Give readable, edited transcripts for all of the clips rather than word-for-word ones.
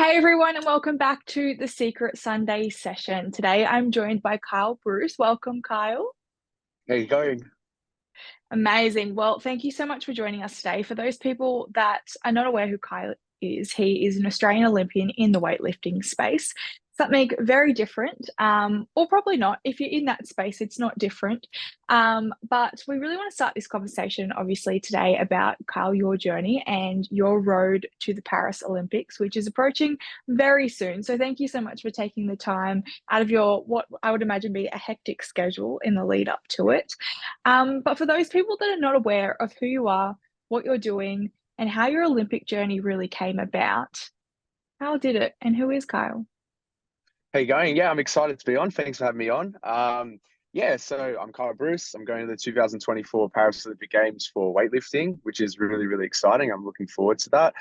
Hi, everyone, and welcome back to the Secret Sunday session. Today, I'm joined by Kyle Bruce. Welcome, Kyle. How you going? Amazing. Well, thank you so much for joining us today. For those people that are not aware who Kyle is, he is an Australian Olympian in the weightlifting space. Something very different, or probably not. If you're in that space, it's not different. But we really want to start this conversation, obviously, today about Kyle, your journey and your road to the Paris Olympics, which is approaching very soon. So thank you so much for taking the time out of your, what I would imagine be a hectic schedule in the lead up to it. But for those people that are not aware of who you are, what you're doing, and how your Olympic journey really came about, how did it and who is Kyle? How you going? Yeah, I'm excited to be on. Thanks for having me on. So I'm Kyle Bruce. I'm going to the 2024 Paris Olympic Games for weightlifting, which is really, really exciting. I'm looking forward to that.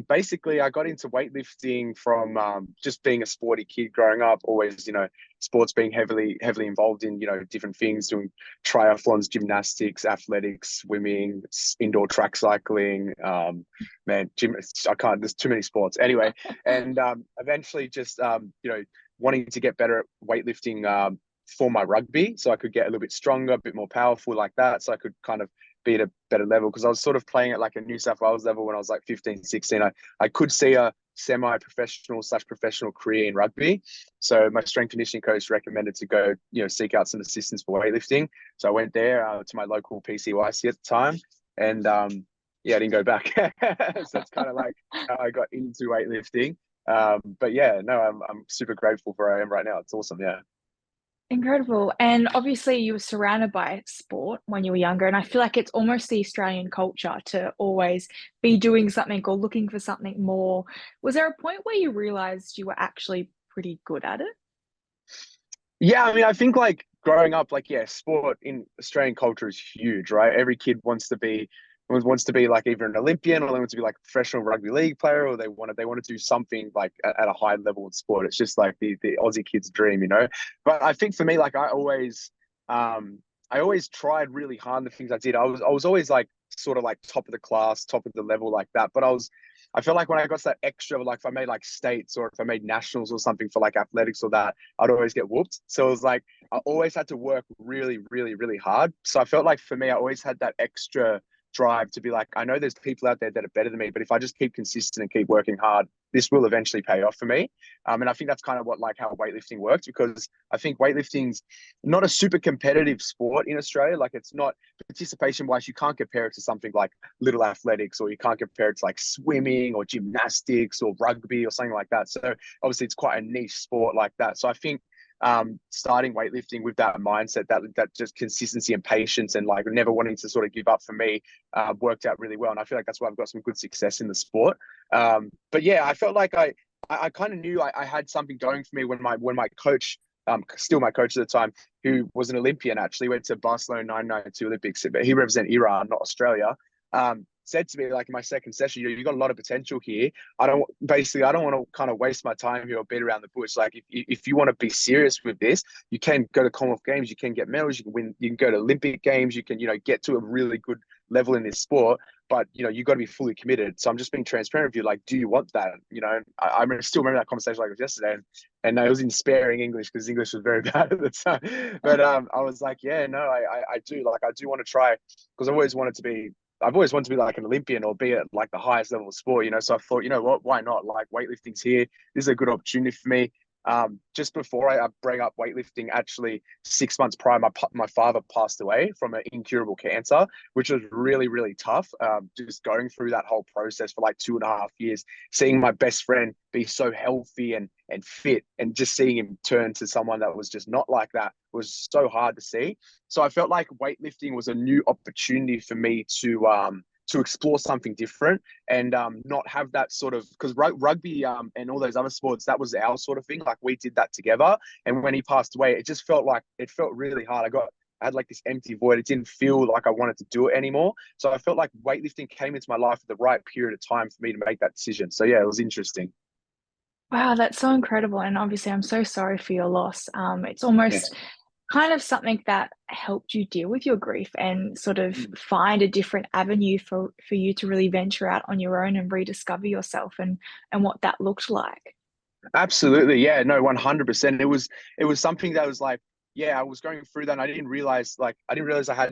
Basically, I got into weightlifting from just being a sporty kid growing up, always, sports being heavily involved in, different things, doing triathlons, gymnastics, athletics, swimming, indoor track cycling, gym. I can't, there's too many sports. Anyway, and eventually just, wanting to get better at weightlifting for my rugby so I could get a little bit stronger, a bit more powerful like that. So I could kind of be at a better level because I was sort of playing at like a New South Wales level when I was like 15, 16. I could see a semi-professional/professional career in rugby. So my strength conditioning coach recommended to go, seek out some assistance for weightlifting. So I went there to my local PCYC at the time and I didn't go back. So it's kind of like how I got into weightlifting. But yeah, no, I'm super grateful for where I am right now. It's awesome. Yeah. Incredible. And obviously, you were surrounded by sport when you were younger. And I feel like it's almost the Australian culture to always be doing something or looking for something more. Was there a point where you realized you were actually pretty good at it? Yeah, I mean, I think like growing up, like sport in Australian culture is huge, right? Every kid wants to be like either an Olympian or they want to be like a professional rugby league player or they want to do something like at a high level in sport. It's just like the Aussie kid's dream. But I think for me, like I always tried really hard in the things I did. I was always like sort of like top of the class, top of the level like that. But I felt like when I got to that extra, like if I made like states or if I made nationals or something for like athletics or that, I'd always get whooped. So it was like I always had to work really, really, really hard. So I felt like for me, I always had that extra drive to be like, I know there's people out there that are better than me, but if I just keep consistent and keep working hard, this will eventually pay off for me. And I think that's kind of what like how weightlifting works because I think weightlifting's not a super competitive sport in Australia. Like it's not participation wise, you can't compare it to something like little athletics or you can't compare it to like swimming or gymnastics or rugby or something like that. So obviously it's quite a niche sport like that. So I think starting weightlifting with that mindset, that just consistency and patience and like never wanting to sort of give up for me worked out really well. And I feel like that's why I've got some good success in the sport. But yeah, I felt like I kind of knew I had something going for me when my coach, still my coach at the time, who was an Olympian, actually went to Barcelona 1992 Olympics, but he represented Iran, not Australia. Said to me like in my second session, you got a lot of potential here. I don't want to kind of waste my time here or beat around the bush. Like if you want to be serious with this, you can go to Commonwealth Games, you can get medals, you can win, you can go to Olympic Games, you can get to a really good level in this sport. But you got to be fully committed. So I'm just being transparent with you. Like, do you want that? I still remember that conversation like it was yesterday, and it was in sparing English because English was very bad at the time. But I was like, yeah, no, I do. Like, I do want to try because I've always wanted to be like an Olympian or be at like the highest level of sport, So I thought, you know what, why not? Like weightlifting's here. This is a good opportunity for me. Just before I bring up weightlifting, actually 6 months prior, my father passed away from an incurable cancer, which was really, really tough. Just going through that whole process for like 2.5 years, seeing my best friend be so healthy and fit, and just seeing him turn to someone that was just not like that was so hard to see. So I felt like weightlifting was a new opportunity for me to explore something different and not have that sort of, because rugby and all those other sports, that was our sort of thing. Like we did that together. And when he passed away, it felt really hard. I had like this empty void. It didn't feel like I wanted to do it anymore. So I felt like weightlifting came into my life at the right period of time for me to make that decision. So yeah, it was interesting. Wow, that's so incredible. And obviously, I'm so sorry for your loss. It's Yeah. almost kind of something that helped you deal with your grief and sort of Mm. find a different avenue for you to really venture out on your own and rediscover yourself and what that looked like? Absolutely. Yeah, no, 100%. It was something that was like, yeah, I was going through that and I didn't realize I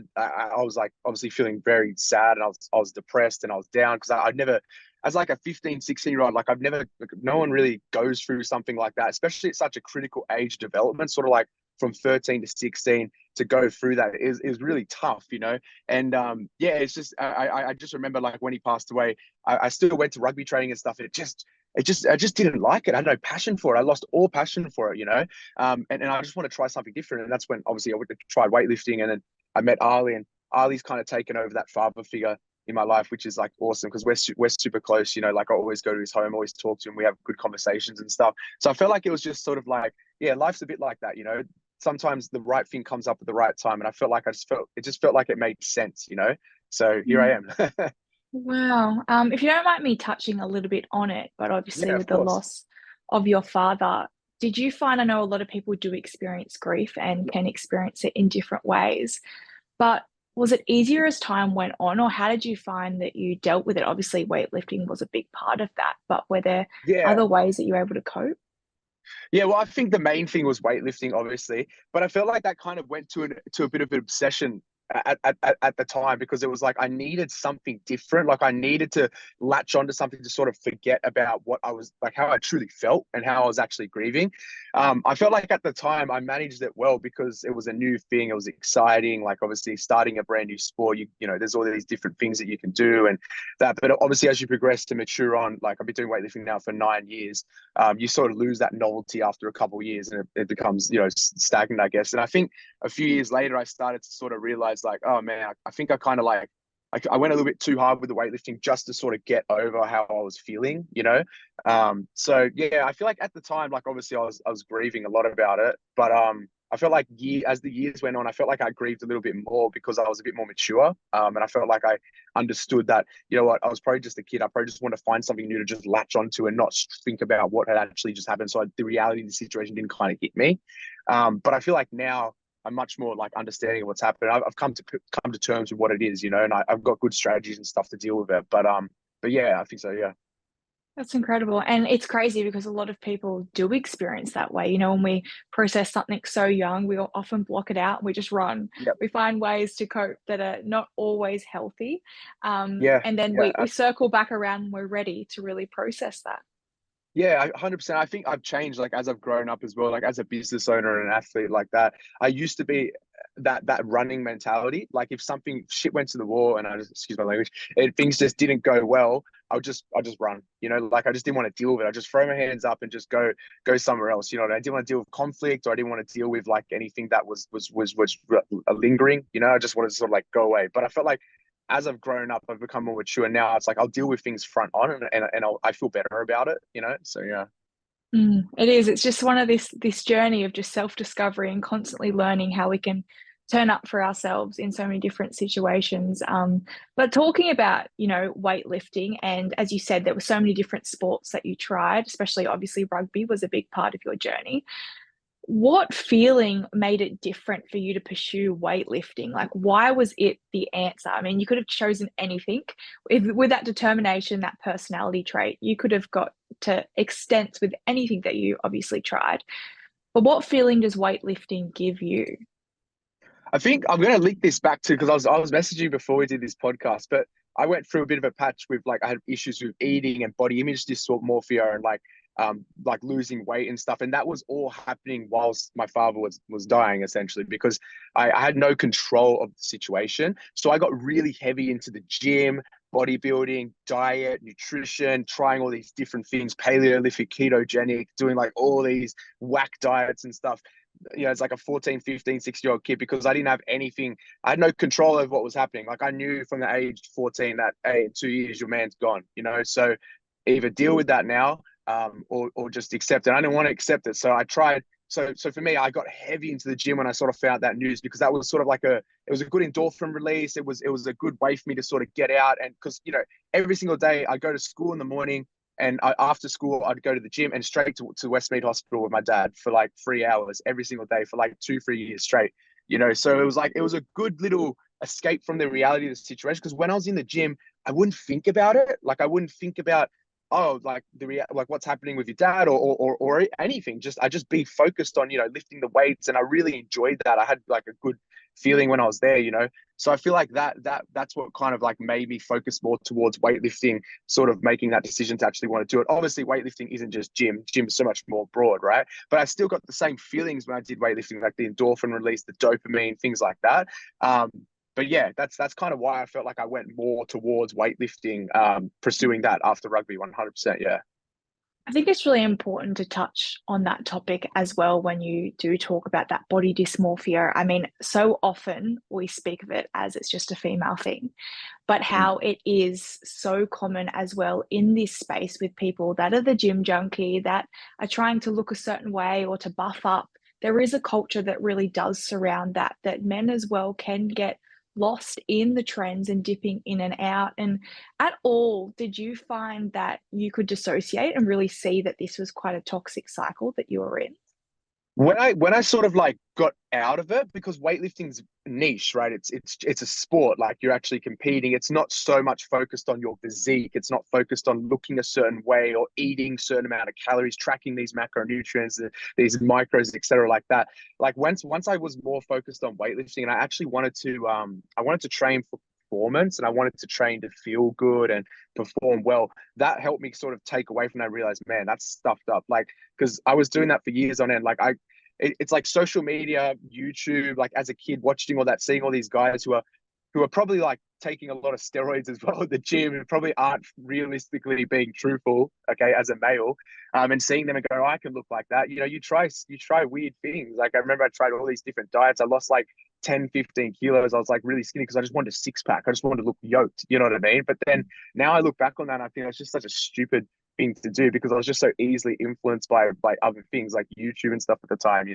was like obviously feeling very sad, and I was depressed and I was down because I'd never, as like a 15, 16-year-old, like I've never, like, no one really goes through something like that, especially at such a critical age development, sort of like from 13 to 16, to go through that is really tough, you know. And yeah, it's just I just remember like when he passed away, I still went to rugby training and stuff, and I just didn't like it. I had no passion for it. I lost all passion for it, you know. And I just want to try something different. And that's when obviously I went to try weightlifting, and then I met Ali, and Ali's kind of taken over that father figure in my life, which is like awesome because we're super close, you know. Like I always go to his home, always talk to him. We have good conversations and stuff. So I felt like it was just sort of like, yeah, life's a bit like that, you know. Sometimes the right thing comes up at the right time, and I felt like it just felt like it made sense, you know. So here I Mm. am. Wow. If you don't mind me touching a little bit on it, but obviously Yeah, of with the course. loss of your father, did you find, I know a lot of people do experience grief and can experience it in different ways, but was it easier as time went on, or how did you find that you dealt with it? Obviously, weightlifting was a big part of that, but were there Yeah. other ways that you were able to cope? Yeah, well, I think the main thing was weightlifting, obviously, but I felt like that kind of went to a bit of an obsession at the time, because it was like I needed something different. Like I needed to latch onto something to sort of forget about what I was like, how I truly felt and how I was actually grieving. I felt like at the time I managed it well because it was a new thing. It was exciting. Like obviously starting a brand new sport, you know, there's all these different things that you can do and that. But obviously as you progress to mature on, like I've been doing weightlifting now for 9 years, you sort of lose that novelty after a couple of years, and it becomes, you know, stagnant, I guess. And I think a few years later, I started to sort of realize like, oh man, I think I kind of like, I went a little bit too hard with the weightlifting just to sort of get over how I was feeling, you know? So yeah, I feel like at the time, like obviously I was grieving a lot about it, but I felt like as the years went on, I felt like I grieved a little bit more because I was a bit more mature. And I felt like I understood that, you know what, I was probably just a kid. I probably just want to find something new to just latch onto and not think about what had actually just happened. So the reality of the situation didn't kind of hit me. But I feel like now I'm much more like understanding what's happened. I've come to terms with what it is, you know, and I've got good strategies and stuff to deal with it. But yeah, I think so. Yeah. That's incredible. And it's crazy because a lot of people do experience that way. You know, when we process something so young, we often block it out. We just run. Yep. We find ways to cope that are not always healthy. Yeah. And then Yeah. we circle back around when we're ready to really process that. Yeah, 100%. I think I've changed like as I've grown up as well, like as a business owner and an athlete like that. I used to be that running mentality. Like if something shit went to the wall and I just, excuse my language, things just didn't go well, I just run. You know, like I just didn't want to deal with it. I just throw my hands up and just go somewhere else. You know, I didn't want to deal with conflict, or I didn't want to deal with like anything that was lingering. You know, I just wanted to sort of like go away. But I felt like as I've grown up, I've become more mature. Now it's like I'll deal with things front on, and I feel better about it, you know? So yeah. It is. It's just one of this journey of just self-discovery and constantly learning how we can turn up for ourselves in so many different situations. But talking about, you know, weightlifting, and as you said, there were so many different sports that you tried, especially obviously rugby was a big part of your journey. What feeling made it different for you to pursue weightlifting? Like, why was it the answer? I mean, you could have chosen anything. With that determination, that personality trait, you could have got to extents with anything that you obviously tried. But what feeling does weightlifting give you? I think I'm gonna link this back to, because I was messaging you before we did this podcast, but I went through a bit of a patch with like I had issues with eating and body image dysmorphia and like losing weight and stuff, and that was all happening whilst my father was dying, essentially, because I had no control of the situation. So I got really heavy into the gym, bodybuilding, diet, nutrition, trying all these different things, paleolithic, ketogenic, doing like all these whack diets and stuff. You know, it's like a 14, 15, 16-year-old kid, because I didn't have anything. I had no control over what was happening. Like I knew from the age 14 that, hey, in 2 years, your man's gone, you know? So either deal with that now, or just accept it. I didn't want to accept it. So I tried. So for me, I got heavy into the gym when I sort of found that news, because that was sort of like it was a good endorphin release. It was a good way for me to sort of get out. And because, you know, every single day I go to school in the morning, And after school, I'd go to the gym and straight to Westmead Hospital with my dad for like 3 hours every single day for like 2, 3 years straight. So it was like, it was a good little escape from the reality of the situation. Because when I was in the gym, I wouldn't think about it. Like I wouldn't think about, oh, like like what's happening with your dad or anything. I just be focused on, lifting the weights. And I really enjoyed that. I had like a good feeling when I was there. So I feel like that's what kind of like made me focus more towards weightlifting, sort of making that decision to actually want to do it. Obviously, weightlifting isn't just gym. Gym is so much more broad, right? But I still got the same feelings when I did weightlifting, like the endorphin release, the dopamine, things like that. But yeah, that's kind of why I felt like I went more towards weightlifting, pursuing that after rugby. 100%. Yeah. I think it's really important to touch on that topic as well when you do talk about that body dysmorphia. I mean, so often we speak of it as it's just a female thing, but how it is so common as well in this space with people that are the gym junkie, that are trying to look a certain way or to buff up. There is a culture that really does surround that men as well can get lost in the trends and dipping in and out. And at all, did you find that you could dissociate and really see that this was quite a toxic cycle that you were in? When I sort of like got out of it, because weightlifting's niche, right? It's a sport. Like you're actually competing. It's not so much focused on your physique. It's not focused on looking a certain way or eating a certain amount of calories, tracking these macronutrients, these micros, etc., like that. Like once I was more focused on weightlifting, and I actually wanted to train for performance, and I wanted to train to feel good and perform well. That helped me sort of take away from that and realize, man, that's stuffed up. Like, because I was doing that for years on end. Like it's like social media, YouTube, like as a kid watching all that, seeing all these guys who are probably like taking a lot of steroids as well at the gym and probably aren't realistically being truthful, okay, as a male, and seeing them and go, oh, I can look like that. You try weird things. Like I remember I tried all these different diets. I lost like 10, 15 kilos. I was like really skinny because I just wanted a six pack. I just wanted to look yoked. You know what I mean? But then now I look back on that and I think it's just such a stupid thing to do because I was just so easily influenced by other things like YouTube and stuff at the time.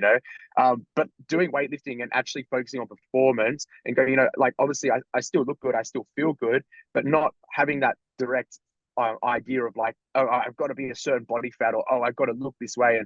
But doing weightlifting and actually focusing on performance and going, like obviously I still look good, I still feel good, but not having that direct idea of like, oh, I've got to be a certain body fat, or oh, I've got to look this way.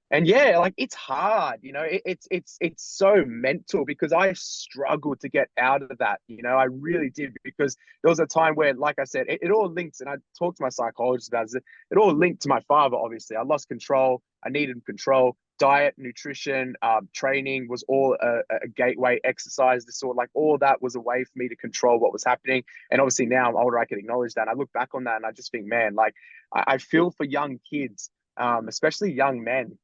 And yeah, like it's hard, it's so mental because I struggled to get out of that, I really did, because there was a time where, like I said, it all links, and I talked to my psychologist about it. It all linked to my father, obviously. I lost control. I needed control. Diet, nutrition, training was all a gateway. Exercise, this sort, like all that was a way for me to control what was happening. And obviously now I'm older, I can acknowledge that. I look back on that and I just think, man, like I feel for young kids, especially young men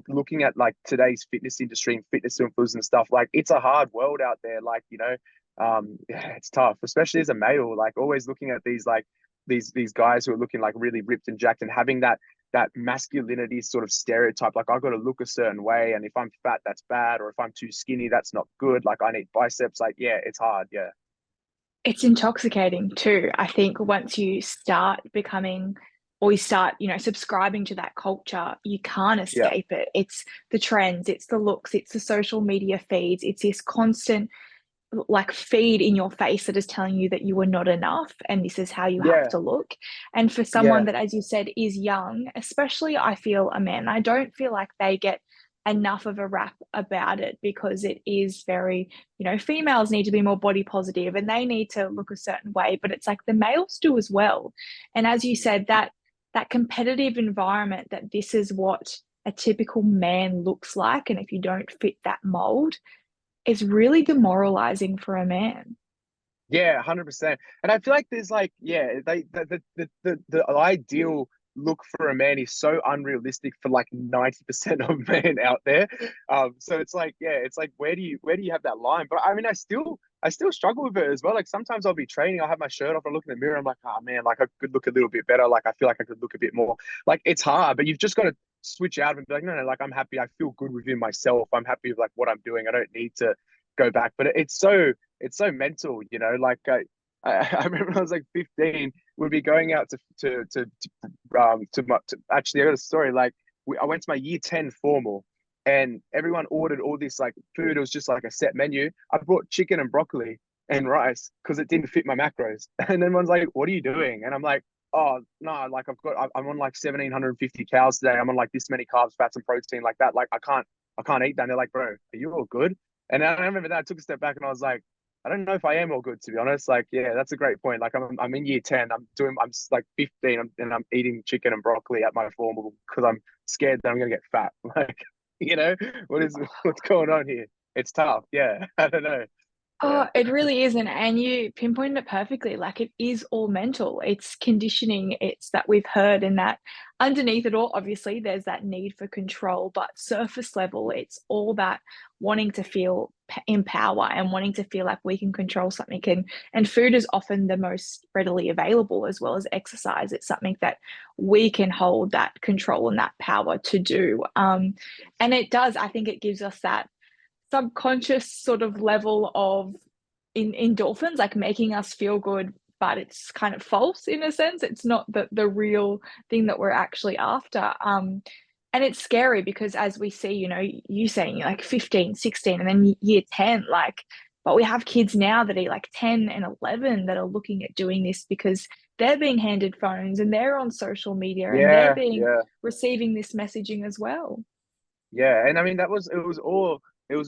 looking at like today's fitness industry and fitness influencers and stuff. Like it's a hard world out there. Like, yeah, it's tough, especially as a male, like always looking at these, like these guys who are looking like really ripped and jacked and having that masculinity sort of stereotype. Like I've got to look a certain way. And if I'm fat, that's bad. Or if I'm too skinny, that's not good. Like I need biceps. Like, yeah, it's hard. Yeah. It's intoxicating too. I think once you start becoming or you start, subscribing to that culture, you can't Yeah. escape it. It's the trends, it's the looks, it's the social media feeds, it's this constant like feed in your face that is telling you that you are not enough and this is how you have Yeah. to look. And for someone Yeah. that, as you said, is young, especially I feel a man, I don't feel like they get enough of a rap about it because it is very, females need to be more body positive and they need to look a certain way, but it's like the males do as well. And as you said, that competitive environment, that this is what a typical man looks like, and if you don't fit that mold, is really demoralizing for a man. Yeah, 100%. And I feel like there's like, yeah, the ideal look for a man is so unrealistic for like 90% of men out there. So it's like, yeah, it's like where do you have that line? But I mean, I still struggle with it as well. Like sometimes I'll be training, I'll have my shirt off, I look in the mirror, I'm like, oh man, like I could look a little bit better. Like I feel like I could look a bit more. Like it's hard, but you've just got to switch out and be like, no, no, like I'm happy. I feel good within myself. I'm happy with like what I'm doing. I don't need to go back. But it's so mental, like I remember when I was like 15, we'd be going out to actually, I got a story. Like I went to my year 10 formal and everyone ordered all this like food. It was just like a set menu. I brought chicken and broccoli and rice because it didn't fit my macros. And everyone's like, what are you doing? And I'm like, oh no, like I'm on like 1,750 calories today. I'm on like this many carbs, fats, and protein like that. Like I can't eat that. And they're like, bro, are you all good? And I remember that I took a step back and I was like, I don't know if I am all good, to be honest. Like, yeah, that's a great point. Like I'm in year 10. I'm like 15 and I'm eating chicken and broccoli at my formal because I'm scared that I'm gonna get fat. Like, you know, what's going on here? It's tough. Yeah. I don't know. Yeah. Oh, it really isn't. And you pinpointed it perfectly. Like it is all mental. It's conditioning. It's that we've heard, and that underneath it all, obviously, there's that need for control. But surface level, it's all that wanting to feel in power and wanting to feel like we can control something. And food is often the most readily available, as well as exercise. It's something that we can hold that control and that power to do. And it does. I think it gives us that subconscious sort of level of endorphins, like making us feel good, but it's kind of false in a sense. It's not the real thing that we're actually after. And it's scary because as we see, you know, you saying like 15, 16, and then year 10, like, but we have kids now that are like 10 and 11 that are looking at doing this because they're being handed phones and they're on social media and they're Yeah. being Yeah. receiving this messaging as well. Yeah, and I mean it was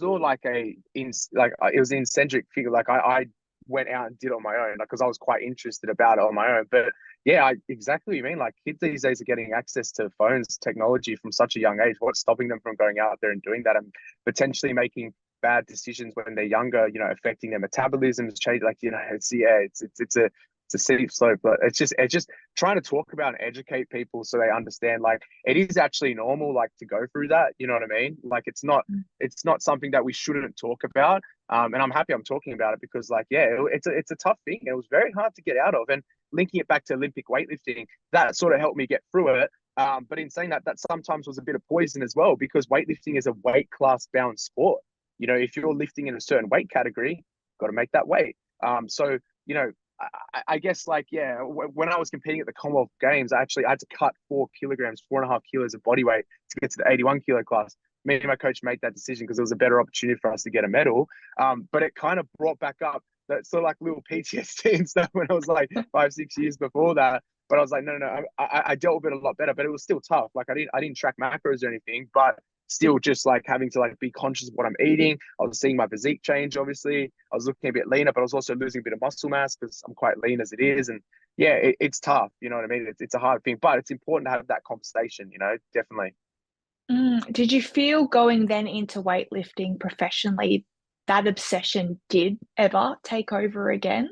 all like it was an eccentric figure. Like I went out and did it on my own, like because I was quite interested about it on my own. But yeah, exactly what you mean. Like kids these days are getting access to phones, technology from such a young age. What's stopping them from going out there and doing that and potentially making bad decisions when they're younger? You know, affecting their metabolisms, change. Like you know, it's a steep slope, but it's just trying to talk about and educate people so they understand like it is actually normal like to go through that, you know what I mean? Like it's not something that we shouldn't talk about. And I'm happy I'm talking about it because like yeah, it's a tough thing. It was very hard to get out of, and linking it back to Olympic weightlifting, that sort of helped me get through it. But in saying that, that sometimes was a bit of poison as well because weightlifting is a weight class bound sport. You know, if you're lifting in a certain weight category, got to make that weight. So you know, I guess like yeah, when I was competing at the Commonwealth Games, I had to cut 4 kilograms, 4.5 kilos of body weight to get to the 81 kilo class. Me and my coach made that decision because it was a better opportunity for us to get a medal. But it kind of brought back up that sort of like little PTSD and stuff when I was like 5, 6 years before that. But I was like, no, I dealt with it a lot better. But it was still tough. Like I didn't track macros or anything, but still just like having to like be conscious of what I'm eating. I was seeing my physique change, obviously. I was looking a bit leaner, but I was also losing a bit of muscle mass because I'm quite lean as it is. And yeah, it's tough. You know what I mean? It's a hard thing, but it's important to have that conversation, you know, definitely. Did you feel going then into weightlifting professionally, that obsession did ever take over again?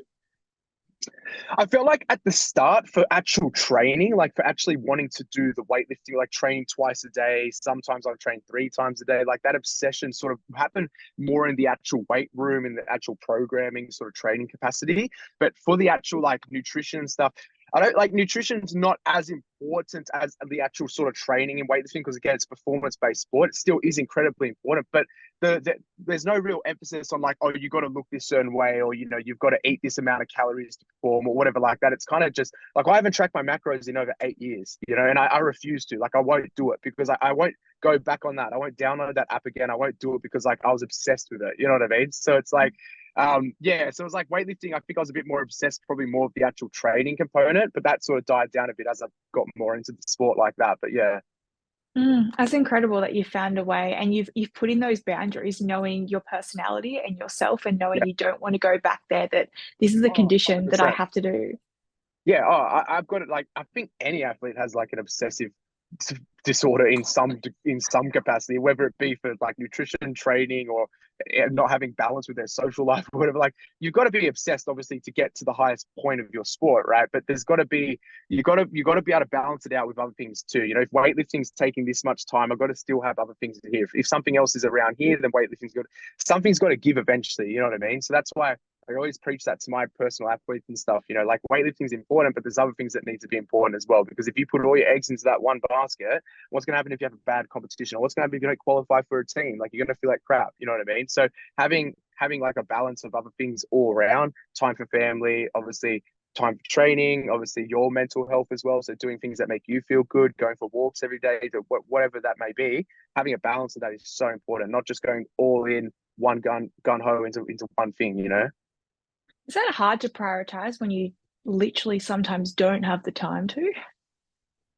I felt like at the start for actual training, like for actually wanting to do the weightlifting, like training twice a day, sometimes I've trained 3 times a day, like that obsession sort of happened more in the actual weight room, in the actual programming sort of training capacity. But for the actual like nutrition and stuff, I don't like nutrition's not as important as the actual sort of training in weightlifting because again, it's performance-based sport. It still is incredibly important, but there's no real emphasis on like, oh, you got to look this certain way, or you know, you've got to eat this amount of calories to perform, or whatever like that. It's kind of just like I haven't tracked my macros in over 8 years, you know, and I refuse to. Like, I won't do it because I won't go back on that. I won't download that app again. I won't do it because like I was obsessed with it. You know what I mean? So it's like, yeah. So it was like weightlifting. I think I was a bit more obsessed, probably more of the actual training component, but that sort of died down a bit as I've got more into the sport like that. But yeah. That's incredible that you found a way and you've put in those boundaries, knowing your personality and yourself, and knowing Yeah. you don't want to go back there. That this is a Oh, condition that I 100%. have to do. Yeah, I've got it. Like, I think any athlete has like an obsessive disorder in some capacity, whether it be for like nutrition training or not having balance with their social life or whatever. Like, you've got to be obsessed, obviously, to get to the highest point of your sport, right? But there's got to be you got to be able to balance it out with other things too. You know, if weightlifting's taking this much time, I've got to still have other things here. If something else is around here, then weightlifting's good. Something's got to give eventually. You know what I mean? So that's why I always preach that to my personal athletes and stuff. You know, like weightlifting is important, but there's other things that need to be important as well. Because if you put all your eggs into that one basket, what's going to happen if you have a bad competition? Or what's going to happen if you don't qualify for a team? Like, you're going to feel like crap. You know what I mean? So having like a balance of other things all around, time for family, obviously time for training, obviously your mental health as well. So doing things that make you feel good, going for walks every day, whatever that may be, having a balance of that is so important. Not just going all in one gun ho into one thing. You know. Is that hard to prioritize when you literally sometimes don't have the time to.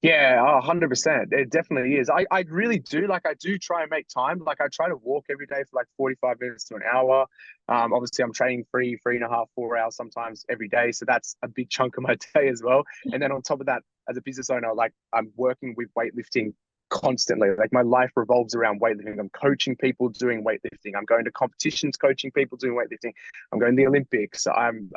Yeah, 100%. It definitely is. I really do. Like, I do try and make time. Like, I try to walk every day for like 45 minutes to an hour. Obviously, I'm training 3.5, 4 hours sometimes every day. So that's a big chunk of my day as well. And then on top of that, as a business owner, like, I'm working with weightlifting constantly. Like, my life revolves around weightlifting. I'm coaching people doing weightlifting. I'm going to competitions coaching people doing weightlifting. I'm going to the Olympics. I'm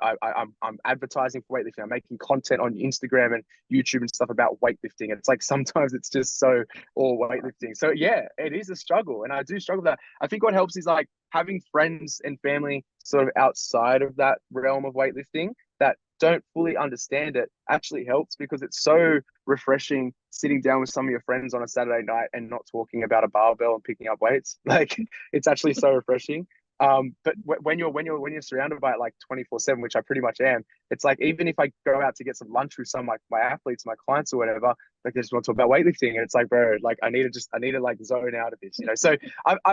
advertising for weightlifting. I'm making content on Instagram and YouTube and stuff about weightlifting. It's like sometimes it's just so all weightlifting. So yeah, it is a struggle, and I do struggle with that. I think what helps is like having friends and family sort of outside of that realm of weightlifting that don't fully understand it actually helps, because it's so refreshing sitting down with some of your friends on a Saturday night and not talking about a barbell and picking up weights. Like, it's actually so refreshing. But when you're surrounded by it like 24/7, which I pretty much am, it's like even if I go out to get some lunch with some of my athletes, my clients or whatever, like they just want to talk about weightlifting, and it's like, bro, like I need to like zone out of this. So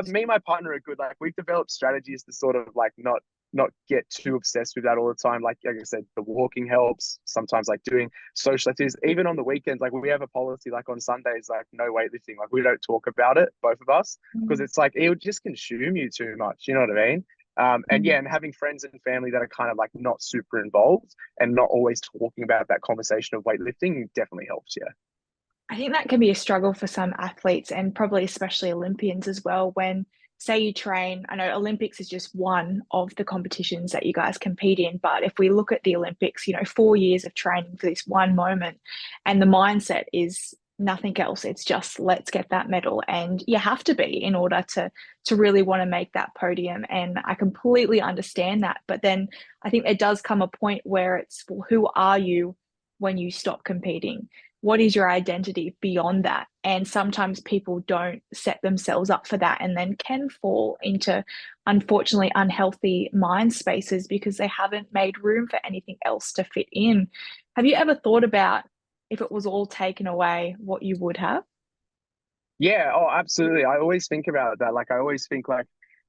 me and my partner are good. Like, we've developed strategies to sort of like not get too obsessed with that all the time. Like I said, the walking helps. Sometimes like doing social activities, even on the weekends. Like, we have a policy, like on Sundays, like no weightlifting. Like, we don't talk about it, both of us, because it's like it would just consume you too much. You know what I mean? And yeah, and having friends and family that are kind of like not super involved and not always talking about that conversation of weightlifting definitely helps. Yeah. I think that can be a struggle for some athletes and probably especially Olympians as well. When, say, you train, I know Olympics is just one of the competitions that you guys compete in, but if we look at the Olympics, 4 years of training for this one moment, and the mindset is nothing else. It's just let's get that medal, and you have to be in order to really want to make that podium. And I completely understand that, but then I think there does come a point where it's, well, who are you when you stop competing? What is your identity beyond that? And sometimes people don't set themselves up for that and then can fall into, unfortunately, unhealthy mind spaces because they haven't made room for anything else to fit in. Have you ever thought about if it was all taken away, what you would have? Yeah, oh, absolutely. I always think about that. Like, I always think like,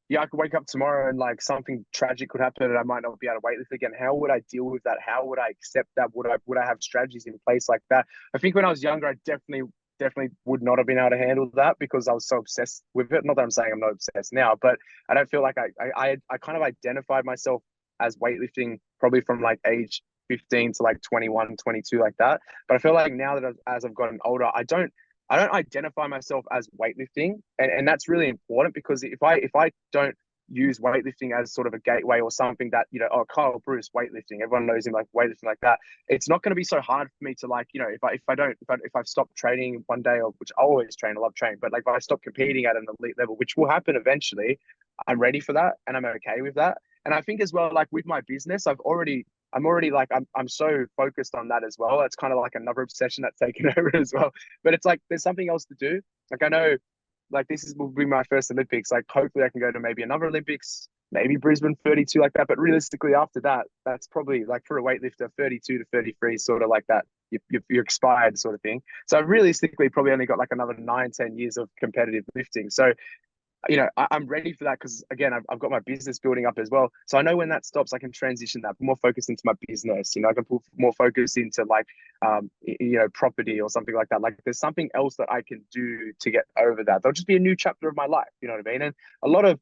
yeah, I could wake up tomorrow and like something tragic could happen and I might not be able to weightlift again. How would I deal with that? How would I accept that? Would I have strategies in place like that? I think when I was younger, I definitely would not have been able to handle that because I was so obsessed with it. Not that I'm saying I'm not obsessed now, but I don't feel like I kind of identified myself as weightlifting probably from like age 15 to like 21, 22, like that. But I feel like now that as I've gotten older, I don't identify myself as weightlifting, and that's really important, because if I don't use weightlifting as sort of a gateway or something that, oh, Kyle Bruce weightlifting, everyone knows him like weightlifting like that, it's not going to be so hard for me to like, if I stop training one day, or which I always train, I love training, but like if I stop competing at an elite level, which will happen eventually, I'm ready for that and I'm okay with that. And I think as well, like with my business, I'm already like I'm so focused on that as well. It's kind of like another obsession that's taken over as well. But it's like there's something else to do. Like, I know, like will be my first Olympics. Like, hopefully I can go to maybe another Olympics, maybe Brisbane 32 like that. But realistically, after that, that's probably like for a weightlifter 32 to 33, sort of like that. You're expired sort of thing. So realistically, probably only got like another 9, 10 years of competitive lifting. So I'm ready for that, because again, I've got my business building up as well. So I know when that stops, I can transition that, put more focus into my business. I can put more focus into like, property or something like that. Like, there's something else that I can do to get over that. There'll just be a new chapter of my life. You know what I mean? And a lot of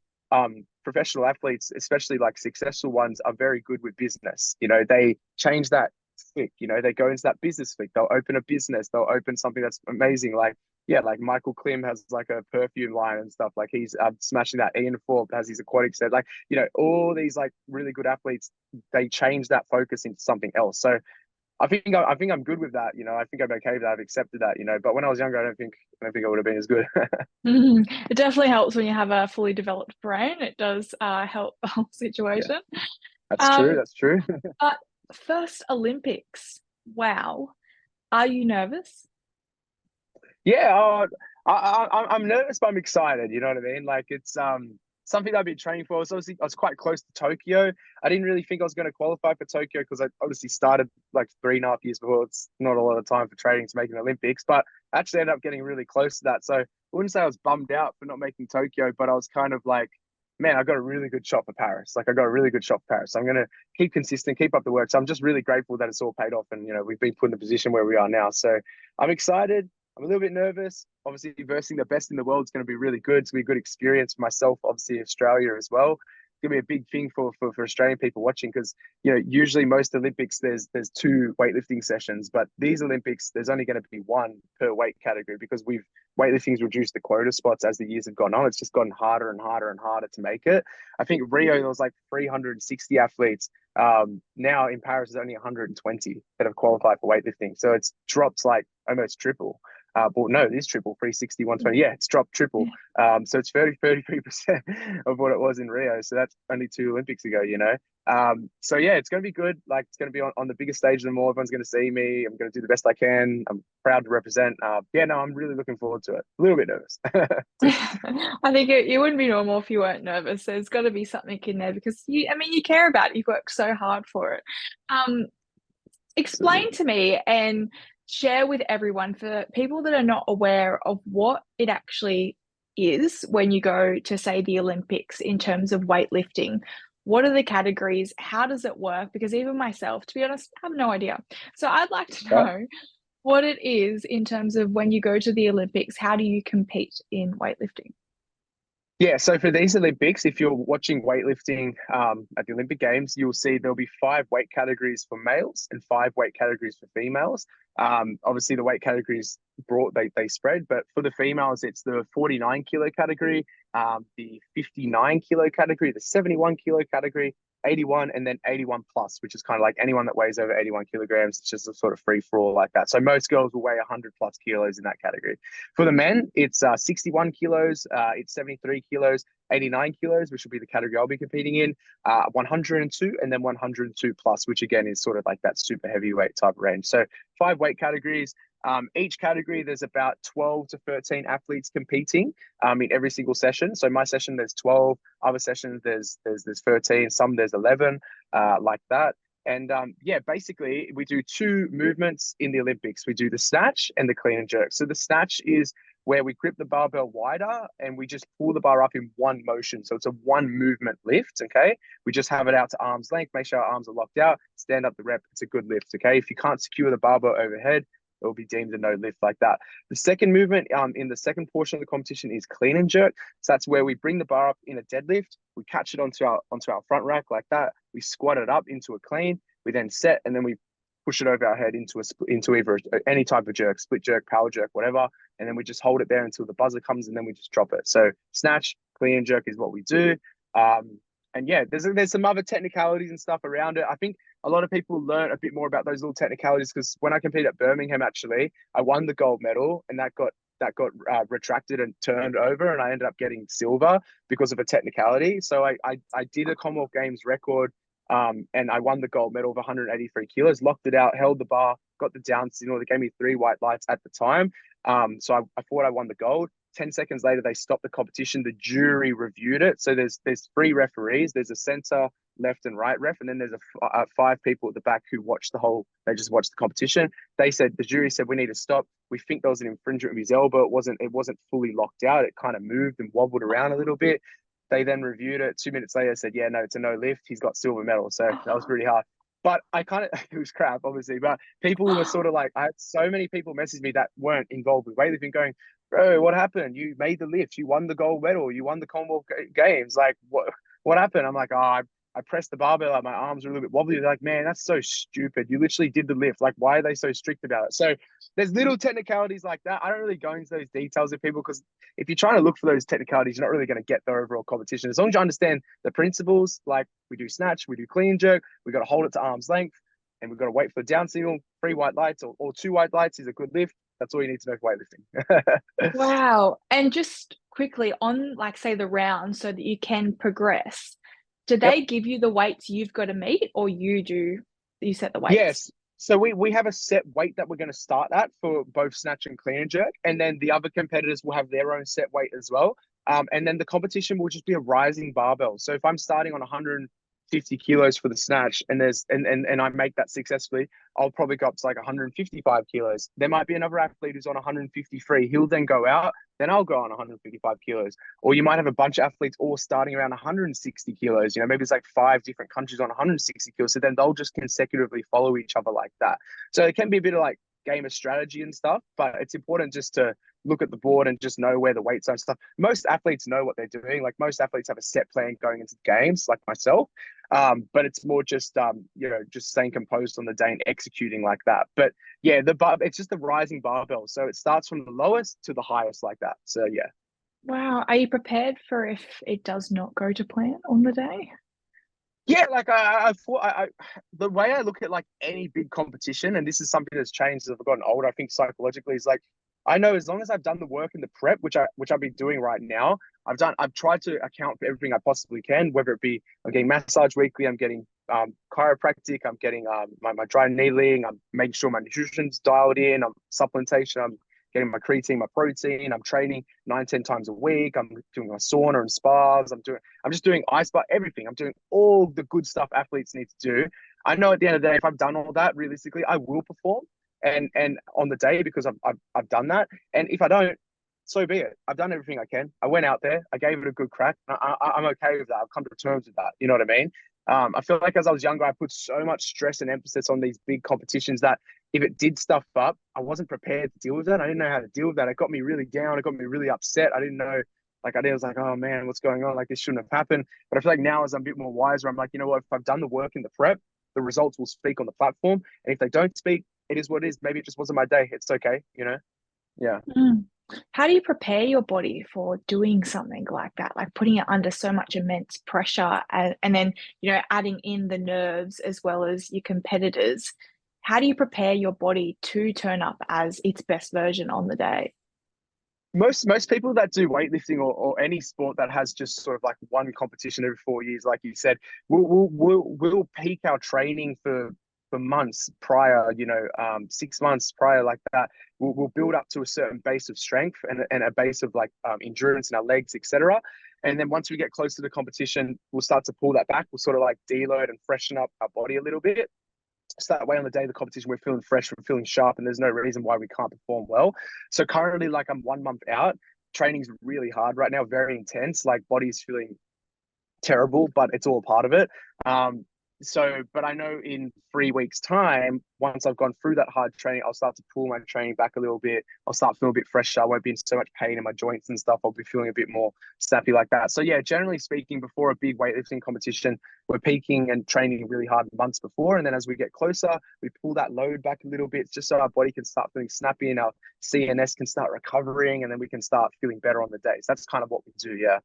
professional athletes, especially like successful ones, are very good with business. They change that flick. They go into that business flick. They'll open a business. They'll open something that's amazing. Like, yeah, like Michael Klim has like a perfume line and stuff. Like, he's smashing that. Ian Thorpe has his aquatic set. Like, all these like really good athletes, they change that focus into something else. So I think I'm good with that. I think I'm okay with that. I've accepted that. But when I was younger, I don't think I would have been as good. It definitely helps when you have a fully developed brain. It does help the whole Yeah, situation. that's true. Um, That's true. but first Olympics, wow. Are you nervous? Yeah, I'm nervous, but I'm excited. You know what I mean? Like, it's something I've been training for. So obviously, I was quite close to Tokyo. I didn't really think I was going to qualify for Tokyo because I obviously started like 3.5 years before. It's not a lot of time for training to make an Olympics, but I actually ended up getting really close to that. So I wouldn't say I was bummed out for not making Tokyo, but I was kind of like, man, I got a really good shot for Paris. Like I got a really good shot for Paris. So I'm gonna keep consistent, keep up the work. So I'm just really grateful that it's all paid off, and we've been put in the position where we are now. So I'm excited. I'm a little bit nervous. Obviously, versing the best in the world is going to be really good. It's going to be a good experience for myself, obviously Australia as well. It's going to be a big thing for Australian people watching because usually most Olympics there's two weightlifting sessions, but these Olympics there's only going to be one per weight category because weightlifting's reduced the quota spots as the years have gone on. It's just gotten harder and harder and harder to make it. I think Rio there was like 360 athletes. Now in Paris there's only 120 that have qualified for weightlifting, so it's dropped like almost triple. Well, no, it is triple, 360, 120. Yeah, it's dropped triple. So it's 33% of what it was in Rio. So that's only two Olympics ago. So yeah, it's going to be good. Like it's going to be on the biggest stage of them all. Everyone's going to see me. I'm going to do the best I can. I'm proud to represent. Yeah, no, I'm really looking forward to it. A little bit nervous. I think it wouldn't be normal if you weren't nervous. There's got to be something in there because you care about it. You've worked so hard for it. Explain to me and share with everyone for people that are not aware of what it actually is when you go to, say, the Olympics in terms of weightlifting. What are the categories? How does it work? Because even myself, to be honest, I have no idea. So I'd like to know what it is in terms of when you go to the Olympics, how do you compete in weightlifting? Yeah, so for these Olympics, if you're watching weightlifting at the Olympic Games, you'll see there'll be 5 weight categories for males and 5 weight categories for females. Obviously, the weight categories they spread, but for the females, it's the 49 kilo category, the 59 kilo category, the 71 kilo category, 81, and then 81 plus, which is kind of like anyone that weighs over 81 kilograms. It's just a sort of free for all like that. So most girls will weigh 100 plus kilos in that category. For the men, it's 61 kilos, it's 73 kilos, 89 kilos, which will be the category I'll be competing in, 102, and then 102 plus, which again is sort of like that super heavyweight type range. So 5 weight categories. Each category, there's about 12 to 13 athletes competing in every single session. So my session, there's 12. Other sessions, there's 13. Some there's 11, like that. And yeah, basically, we do 2 movements in the Olympics. We do the snatch and the clean and jerk. So the snatch is where we grip the barbell wider and we just pull the bar up in one motion. So it's a one movement lift, okay? We just have it out to arm's length, make sure our arms are locked out, stand up the rep. It's a good lift, okay? If you can't secure the barbell overhead, it will be deemed a no lift like that. The second movement in the second portion of the competition is clean and jerk. So that's where we bring the bar up in a deadlift. We catch it onto our front rack like that. We squat it up into a clean. We then set and then we push it over our head into either any type of jerk, split jerk, power jerk, whatever. And then we just hold it there until the buzzer comes and then we just drop it. So snatch, clean and jerk is what we do. And yeah, there's some other technicalities and stuff around it. I think a lot of people learn a bit more about those little technicalities because when I competed at Birmingham, actually, I won the gold medal and that got retracted and turned over, and I ended up getting silver because of a technicality. So I did a Commonwealth Games record, and I won the gold medal of 183 kilos, locked it out, held the bar, got the down signal. They gave me 3 white lights at the time. So I thought I won the gold. 10 seconds later, they stopped the competition. The jury reviewed it. So there's 3 referees. There's a center, left, and right ref, and then there's 5 people at the back who they just watched the competition. The jury said we need to stop. We think there was an infringement of his elbow. It wasn't fully locked out. It kind of moved and wobbled around a little bit. They then reviewed it. 2 minutes later, said, yeah, no, it's a no lift. He's got silver medal. So that was pretty hard. But it was crap, obviously. But people were sort of like, I had so many people message me that weren't involved with weightlifting going, bro, what happened? You made the lift. You won the gold medal. You won the Commonwealth Games. Like, what happened? I'm like, I pressed the barbell up. My arms were a little bit wobbly. They're like, man, that's so stupid. You literally did the lift. Like, why are they so strict about it? So there's little technicalities like that. I don't really go into those details with people because if you're trying to look for those technicalities, you're not really going to get the overall competition. As long as you understand the principles, like we do snatch, we do clean jerk, we got to hold it to arm's length, and we've got to wait for the down signal. 3 white lights or 2 white lights is a good lift. That's all you need to know for weightlifting. Wow. And just quickly on, like, say, the round so that you can progress, do Yep. they give you the weights you've got to meet or you set the weights? Yes. So we have a set weight that we're going to start at for both snatch and clean and jerk. And then the other competitors will have their own set weight as well. And then the competition will just be a rising barbell. So if I'm starting on 100, 50 kilos for the snatch, and I make that successfully, I'll probably go up to like 155 kilos. There might be another athlete who's on 153. He'll then go out, then I'll go on 155 kilos. Or you might have a bunch of athletes all starting around 160 kilos. Maybe it's like 5 different countries on 160 kilos. So then they'll just consecutively follow each other like that. So it can be a bit of like game of strategy and stuff, but it's important just to look at the board and just know where the weights are and stuff. Most athletes know what they're doing. Like most athletes have a set plan going into the games, like myself. But it's more just just staying composed on the day and executing like that. But yeah, it's just the rising barbell. So it starts from the lowest to the highest like that. So yeah. Wow. Are you prepared for if it does not go to plan on the day? Yeah, like I thought, the way I look at like any big competition, and this is something that's changed as I've gotten older, I think psychologically, is like I know as long as I've done the work in the prep, which I've been doing right now, I've tried to account for everything I possibly can, whether it be I'm getting massage weekly, I'm getting chiropractic, I'm getting my dry needling, I'm making sure my nutrition's dialed in, I'm supplementation, I'm getting my creatine, my protein, I'm training 9, 10 times a week, I'm doing my sauna and spas, I'm just doing ice bath, everything. I'm doing all the good stuff athletes need to do. I know at the end of the day, if I've done all that, realistically, I will perform and on the day because I've done that. And if I don't, so be it. I've done everything I can. I went out there, I gave it a good crack. I'm okay with that. I've come to terms with that. You know what I mean? I feel like as I was younger, I put so much stress and emphasis on these big competitions that if it did stuff up, I wasn't prepared to deal with that. I didn't know how to deal with that. It got me really down. It got me really upset. I didn't know, like, I was like, oh man, what's going on? Like, this shouldn't have happened. But I feel like now, as I'm a bit more wiser, I'm like, you know what? If I've done the work in the prep, the results will speak on the platform. And if they don't speak, it is what it is. Maybe it just wasn't my day. It's okay, you know? Yeah. Mm. How do you prepare your body for doing something like that, like putting it under so much immense pressure and then, adding in the nerves as well as your competitors? How do you prepare your body to turn up as its best version on the day? Most people that do weightlifting or any sport that has just sort of like one competition every 4 years, like you said, we'll peak our training for months prior, 6 months prior, like that. We'll build up to a certain base of strength and a base of like endurance in our legs, etc. And then once we get close to the competition, we'll start to pull that back. We'll sort of like deload and freshen up our body a little bit. So that way on the day of the competition, we're feeling fresh, we're feeling sharp, and there's no reason why we can't perform well. So currently, like I'm 1 month out, training's really hard right now, very intense. Like body's feeling terrible, but it's all part of it. But I know in 3 weeks' time, once I've gone through that hard training, I'll start to pull my training back a little bit. I'll start feeling a bit fresher. I won't be in so much pain in my joints and stuff. I'll be feeling a bit more snappy like that. So yeah, generally speaking, before a big weightlifting competition, we're peaking and training really hard months before. And then as we get closer, we pull that load back a little bit just so our body can start feeling snappy and our CNS can start recovering, and then we can start feeling better on the day. So that's kind of what we do, yeah.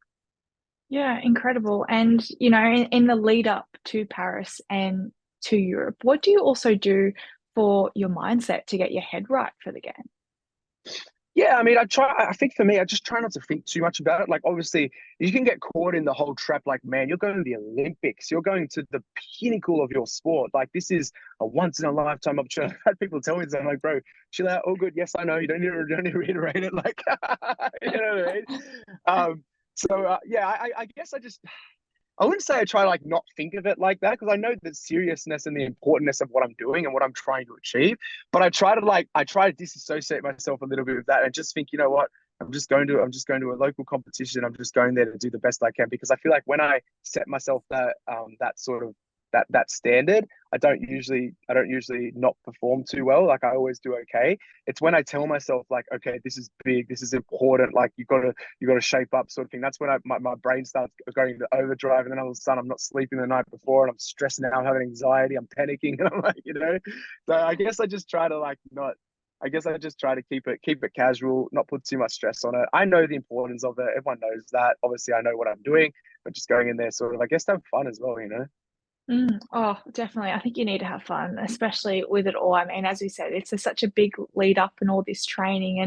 Yeah, incredible. And, in the lead up to Paris and to Europe, what do you also do for your mindset to get your head right for the game? Yeah, I mean, I think for me, I just try not to think too much about it. Like, obviously, you can get caught in the whole trap. Like, man, you're going to the Olympics. You're going to the pinnacle of your sport. Like, this is a once in a lifetime opportunity. I've had people tell me this. I'm like, bro, chill out. All good. Yes, I know. You don't need to reiterate it. Like, you know what I mean? Yeah, I guess I wouldn't say I try to like not think of it like that because I know the seriousness and the importance of what I'm doing and what I'm trying to achieve. But I try to disassociate myself a little bit with that and just think, you know what, I'm just going to a local competition. I'm just going there to do the best I can because I feel like when I set myself that sort of that standard, I don't usually not perform too well. Like I always do okay. It's when I tell myself like, okay, this is big, this is important. Like you gotta shape up, sort of thing. That's when my brain starts going into overdrive, and then all of a sudden I'm not sleeping the night before, and I'm stressing out, I'm having anxiety, I'm panicking, and I'm like, So I guess I just try to like not. I guess I just try to keep it casual, not put too much stress on it. I know the importance of it. Everyone knows that. Obviously, I know what I'm doing, but just going in there, sort of, I guess, to have fun as well. Oh, definitely. I think you need to have fun, especially with it all. I mean, as we said, it's such a big lead up and all this training,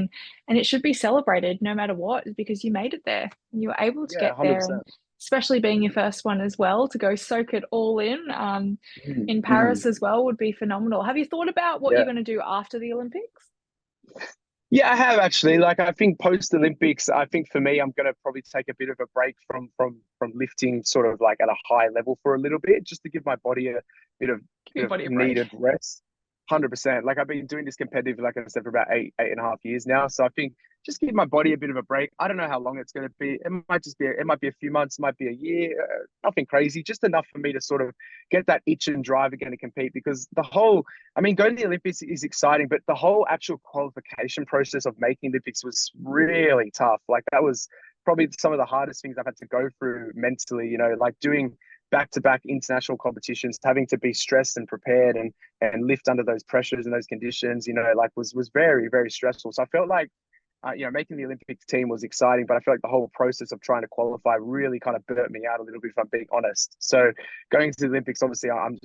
and it should be celebrated no matter what because you made it there. You were able to Yeah, get there, and 100%. especially being your first one as well to go soak it all in Mm-hmm. Paris as well would be phenomenal. Have you thought about what you're Yeah. going to do after the Olympics? Yeah, I have actually. Like, I think post Olympics, I think for me, I'm gonna probably take a bit of a break from lifting, sort of like at a high level for a little bit, just to give my body a bit of Give bit your of body a break. needed rest. 100%. Like, I've been doing this competitive, like I said, for about eight and a half years now. So I think just give my body a bit of a break. I don't know how long it's going to be. It might be a few months, it might be a year, nothing crazy, just enough for me to sort of get that itch and drive again to compete. Because I mean, going to the Olympics is exciting, but the whole actual qualification process of making Olympics was really tough. Like, that was probably some of the hardest things I've had to go through mentally, like doing back-to-back international competitions, having to be stressed and prepared and lift under those pressures and those conditions, like was very, very stressful. So I felt like making the Olympics team was exciting, but I feel like the whole process of trying to qualify really kind of burnt me out a little bit, if I'm being honest. So going to the Olympics, obviously, I'm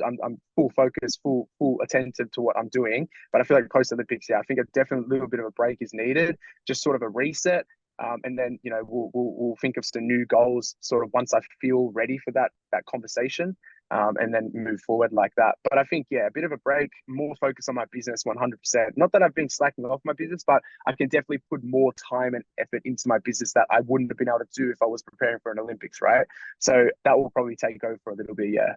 full focus, full attentive to what I'm doing. But I feel like post Olympics, yeah, I think a definite little bit of a break is needed, just sort of a reset. And then we'll think of some new goals sort of once I feel ready for that conversation, and then move forward like that. But I think, yeah, a bit of a break, more focus on my business, 100%. Not that I've been slacking off my business, but I can definitely put more time and effort into my business that I wouldn't have been able to do if I was preparing for an Olympics, right? So that will probably take over for a little bit, yeah.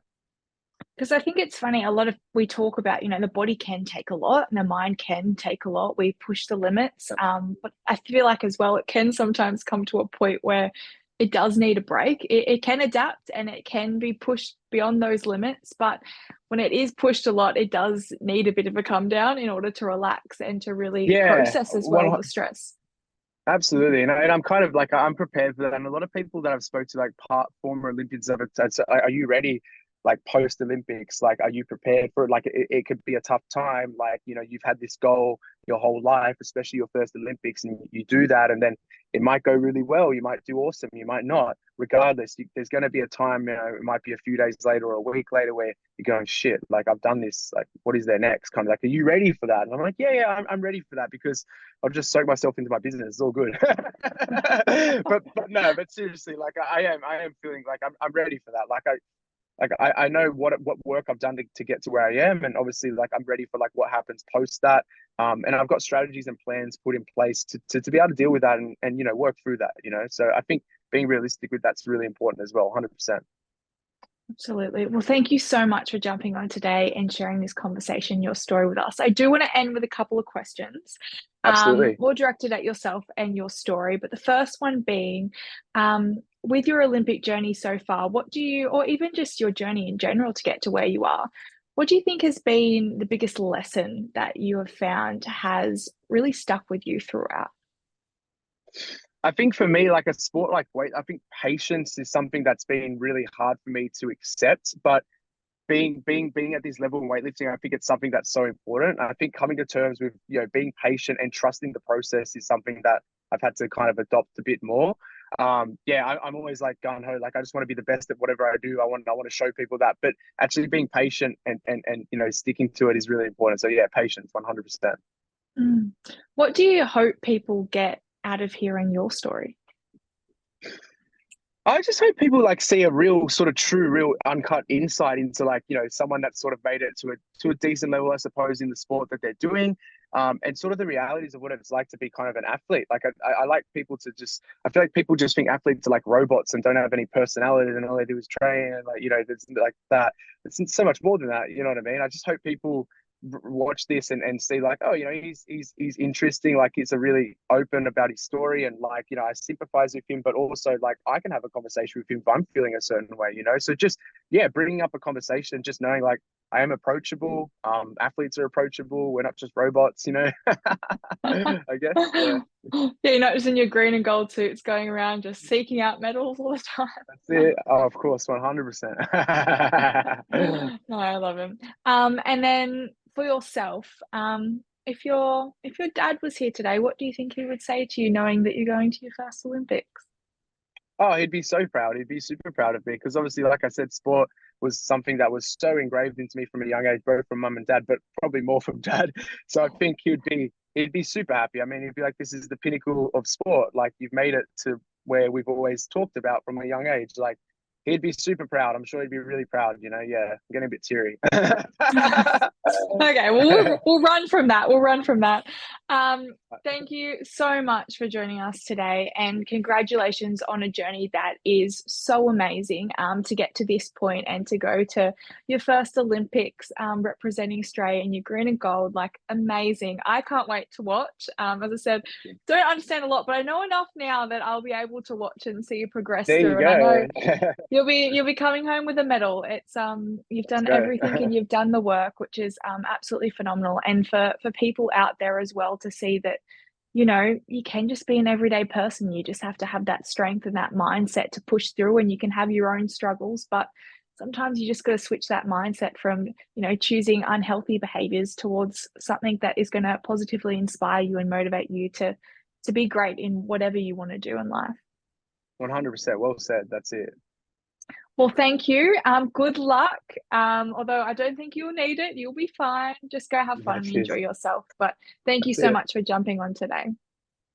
Because I think it's funny, a lot of we talk about, the body can take a lot and the mind can take a lot. We push the limits. But I feel like as well, it can sometimes come to a point where it does need a break. It can adapt and it can be pushed beyond those limits. But when it is pushed a lot, it does need a bit of a come down in order to relax and to really Yeah, process as well the stress. absolutely, and I'm kind of like, I'm prepared for that. And a lot of people that I've spoke to, like former Olympians, have said, so, are you ready? Like post Olympics, like, are you prepared for it? Like, it could be a tough time. Like, you've had this goal your whole life, especially your first Olympics, and you do that, and then it might go really well. You might do awesome. You might not. Regardless, there's going to be a time. It might be a few days later or a week later where you're going, shit. Like, I've done this. Like, what is there next? Kind of like, are you ready for that? And I'm like, yeah, I'm ready for that, because I've just soaked myself into my business. It's all good. but no, but seriously, like, I am feeling like I'm ready for that. I know what work I've done to get to where I am, and obviously, like, I'm ready for like what happens post that. And I've got strategies and plans put in place to be able to deal with that and work through that. So I think being realistic with that's really important as well. 100%. Absolutely. Well, thank you so much for jumping on today and sharing this conversation, your story with us. I do want to end with a couple of questions, Absolutely. more directed at yourself and your story. But the first one being, with your Olympic journey so far, what do you, or even just your journey in general to get to where you are, what do you think has been the biggest lesson that you have found has really stuck with you throughout? I think for me, like a sport like weight, I think patience is something that's been really hard for me to accept. But being at this level in weightlifting, I think it's something that's so important. I think coming to terms with being patient and trusting the process is something that I've had to kind of adopt a bit more. Yeah, I'm always like gun ho, like I just want to be the best at whatever I do. I want to show people that, but actually being patient and sticking to it is really important. So yeah, patience, 100%. Mm. What do you hope people get out of hearing your story? I just hope people like see a real sort of true, real uncut insight into like, someone that's sort of made it to a decent level, I suppose, in the sport that they're doing. And sort of the realities of what it's like to be kind of an athlete. Like I like people to I feel like people just think athletes are like robots and don't have any personality and all they do is train and like, there's like that. It's so much more than that. You know what I mean? I just hope people watch this and see like, oh, he's interesting, like he's a really open about his story, and like, I sympathize with him, but also like I can have a conversation with him if I'm feeling a certain way, so just, yeah, bringing up a conversation, just knowing like I am approachable. Athletes are approachable, we're not just robots. I guess, yeah. Yeah, you're not just in your green and gold suits going around just seeking out medals all the time. That's it. Oh, of course, 100%. No, I love him. And then for yourself, if your dad was here today, what do you think he would say to you, knowing that you're going to your first Olympics? Oh, he'd be so proud. He'd be super proud of me because obviously, like I said, sport was something that was so engraved into me from a young age, both from mum and dad, but probably more from dad. So I think he'd be super happy. I mean, he'd be like, "This is the pinnacle of sport. Like you've made it to where we've always talked about from a young age." Like he'd be super proud. I'm sure he'd be really proud. Yeah, I'm getting a bit teary. Okay, well, we'll run from that. We'll run from that. Thank you so much for joining us today, and congratulations on a journey that is so amazing to get to this point and to go to your first Olympics representing Australia in your green and gold. Like, amazing. I can't wait to watch. As I said, don't understand a lot, but I know enough now that I'll be able to watch and see you progress There you through. And I go. know you'll be coming home with a medal. It's you've Let's done go. everything and you've done the work, which is absolutely phenomenal. And for people out there as well to see that, you know, you can just be an everyday person. You just have to have that strength and that mindset to push through, and you can have your own struggles, but sometimes you just got to switch that mindset from, you know, choosing unhealthy behaviors towards something that is going to positively inspire you and motivate you to be great in whatever you want to do in life. 100%. Well said. That's it. Well, thank you. Good luck. Although I don't think you'll need it. You'll be fine. Just go have fun and enjoy Cheers. yourself. But thank you That's so it. much for jumping on today.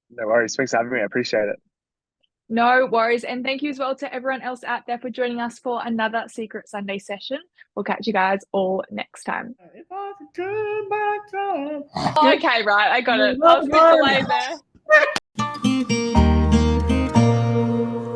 No worries. Thanks for having me. I appreciate it. No worries. And thank you as well to everyone else out there for joining us for another Secret Sunday session. We'll catch you guys all next time. If I could turn back time. Okay, right. I got it. I was a bit delayed there.